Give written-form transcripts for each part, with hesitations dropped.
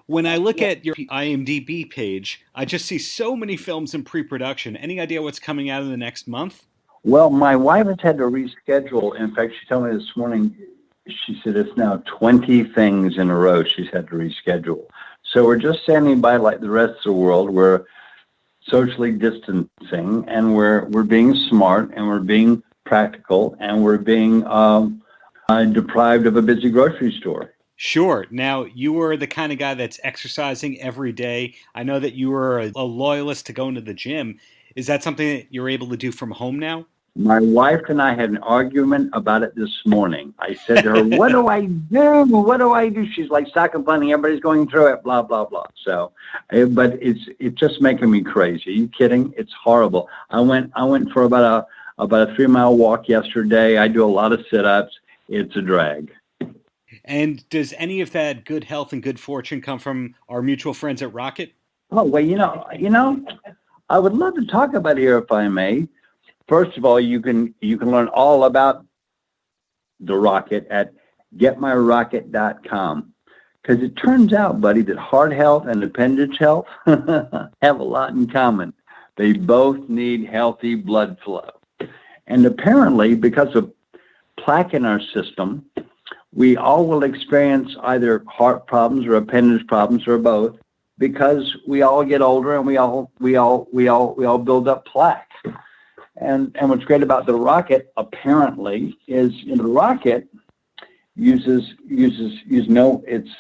When I look at your IMDb page, I just see so many films in pre-production. Any idea what's coming out in the next month? Well, my wife has had to reschedule. In fact, she told me this morning, she said it's now 20 things in a row she's had to reschedule. So we're just standing by like the rest of the world. We're socially distancing, and we're being smart, and we're being practical, and we're being deprived of a busy grocery store. Sure. Now, you were the kind of guy that's exercising every day. I know that you were a loyalist to going to the gym. Is that something that you're able to do from home now? My wife and I had an argument about it this morning. I said to her, what do I do? What do I do? She's like, stop complaining. Everybody's going through it, blah, blah, blah. So, but it's just making me crazy. Are you kidding? It's horrible. I went for about a 3-mile walk yesterday. I do a lot of sit-ups. It's a drag. And does any of that good health and good fortune come from our mutual friends at Rocket? Oh, well, you know, I would love to talk about it here if I may. First of all, you can learn all about the Rocket at getmyrocket.com, because it turns out, buddy, that heart health and appendage health have a lot in common. They both need healthy blood flow. And apparently, because of plaque in our system, we all will experience either heart problems or appendage problems or both, because we all get older and we all build up plaque. And what's great about the Rocket apparently is, the Rocket uses no, it's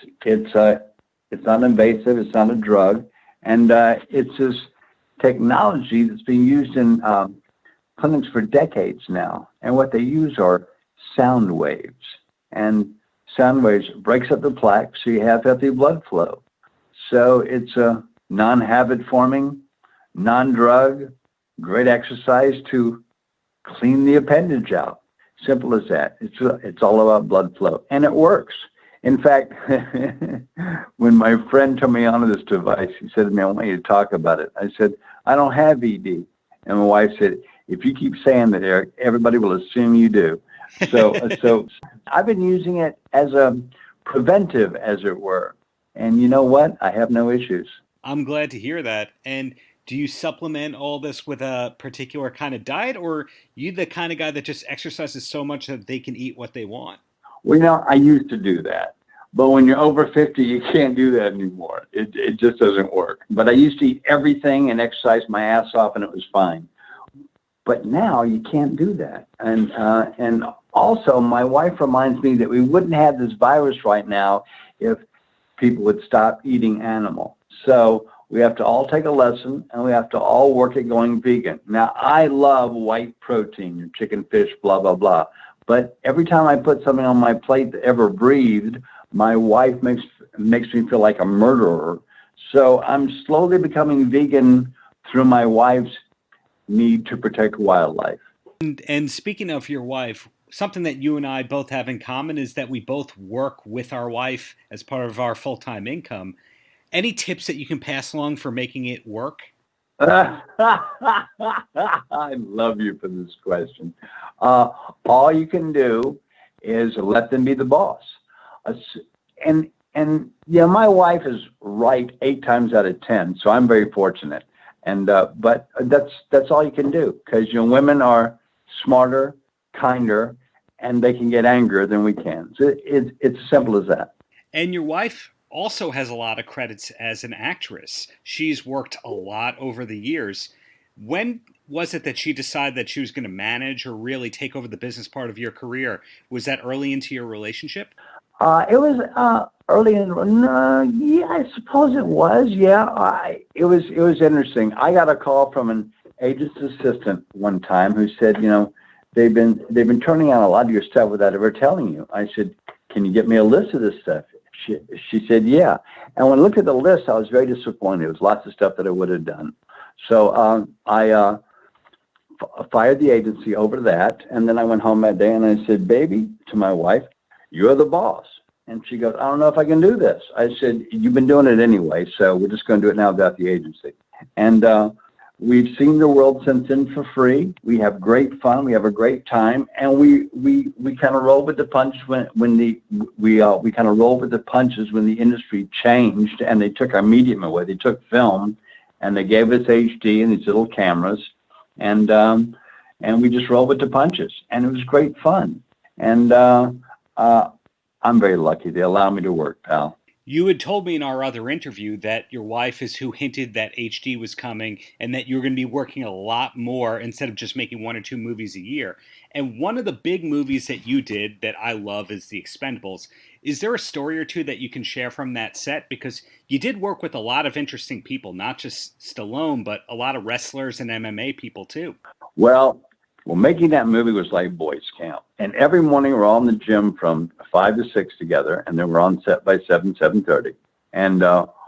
not invasive, it's not a drug, and it's this technology that's being used in clinics for decades now. And what they use are sound waves, and sound waves breaks up the plaque, so you have healthy blood flow. So it's a non-habit forming, non-drug, great exercise to clean the appendage out. Simple as that. It's all about blood flow, and it works. In fact, when my friend turned me onto this device, he said to me, I want you to talk about it. I said, I don't have ED. And my wife said, if you keep saying that, Eric, everybody will assume you do. So I've been using it as a preventive, as it were. And you know what? I have no issues. I'm glad to hear that. And do you supplement all this with a particular kind of diet, or you the kind of guy that just exercises so much that they can eat what they want? Well, I used to do that. But when you're over 50, you can't do that anymore. It just doesn't work. But I used to eat everything and exercise my ass off, and it was fine. But now you can't do that. And also, my wife reminds me that we wouldn't have this virus right now if people would stop eating animal. So we have to all take a lesson, and we have to all work at going vegan. Now, I love white protein, your chicken, fish, blah, blah, blah. But every time I put something on my plate that ever breathed, my wife makes me feel like a murderer. So I'm slowly becoming vegan through my wife's need to protect wildlife. And speaking of your wife, something that you and I both have in common is that we both work with our wife as part of our full-time income. Any tips that you can pass along for making it work? I love you for this question. All you can do is let them be the boss. And yeah, my wife is right 8 times out of 10, so I'm very fortunate. And but that's all you can do, because women are smarter, kinder, and they can get angrier than we can. So it's as simple as that. And your wife also has a lot of credits as an actress. She's worked a lot over the years. When was it that she decided that she was going to manage or really take over the business part of your career? Was that early into your relationship? It was early in. Yeah, I suppose it was. Yeah, it was interesting. I got a call from an agent's assistant one time who said, they've been turning on a lot of your stuff without ever telling you. I said, can you get me a list of this stuff? She said, yeah. And when I looked at the list, I was very disappointed. There was lots of stuff that I would have done. So I fired the agency over that. And then I went home that day and I said, baby, to my wife, you're the boss. And she goes, I don't know if I can do this. I said, you've been doing it anyway, so we're just going to do it now without the agency. And We've seen the world since then for free. We have great fun. We have a great time, and we kind of roll with the punches we kind of roll with the punches when the industry changed and they took our medium away. They took film, and they gave us HD and these little cameras, and we just roll with the punches, and it was great fun. And I'm very lucky. They allow me to work, pal. You had told me in our other interview that your wife is who hinted that HD was coming and that you're going to be working a lot more instead of just making 1 or 2 movies a year. And one of the big movies that you did that I love is The Expendables. Is there a story or two that you can share from that set? Because you did work with a lot of interesting people, not just Stallone, but a lot of wrestlers and MMA people too. Well, making that movie was like boys camp. And every morning we're all in the gym from 5 to 6 together, and then we're on set by 7:30. And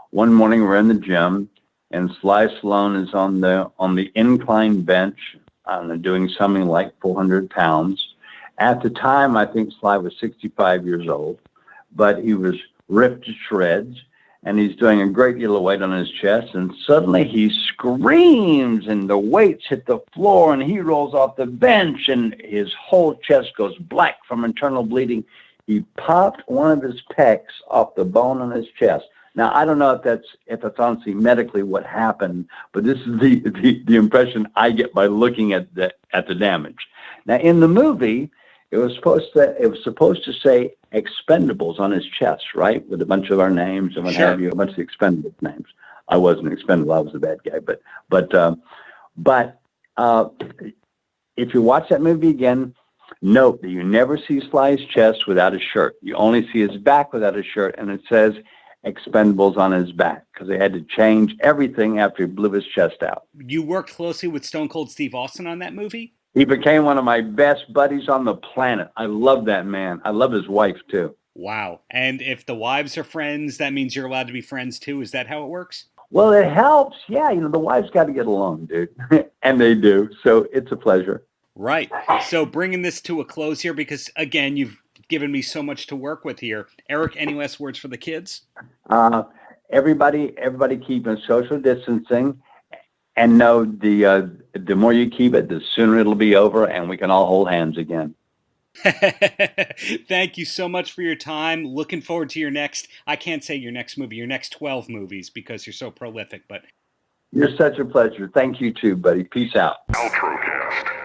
one morning we're in the gym, and Sly Stallone is on the incline bench, I don't know, doing something like 400 pounds. At the time, I think Sly was 65 years old, but he was ripped to shreds, and he's doing a great deal of weight on his chest, and suddenly he screams, and the weights hit the floor, and he rolls off the bench, and his whole chest goes black from internal bleeding. He popped one of his pecs off the bone on his chest. Now, I don't know if that's honestly medically what happened, but this is the impression I get by looking at the damage. Now, in the movie, it was supposed to say Expendables on his chest, right, with a bunch of our names and what Sure. have you, a bunch of the Expendables names. I wasn't expendable; I was the bad guy. But if you watch that movie again, note that you never see Sly's chest without a shirt. You only see his back without a shirt, and it says Expendables on his back because they had to change everything after he blew his chest out. You worked closely with Stone Cold Steve Austin on that movie? He became one of my best buddies on the planet. I love that man. I love his wife, too. Wow. And if the wives are friends, that means you're allowed to be friends too? Is that how it works? Well, it helps. Yeah, the wives got to get along, dude. And they do. So it's a pleasure. Right. So bringing this to a close here, because again, you've given me so much to work with here. Eric, any last words for the kids? Everybody keep social distancing. And know the more you keep it, the sooner it'll be over, and we can all hold hands again. Thank you so much for your time. Looking forward to your next, I can't say your next movie, your next 12 movies because you're so prolific, but You're such a pleasure. Thank you too, buddy. Peace out. Paltrocast.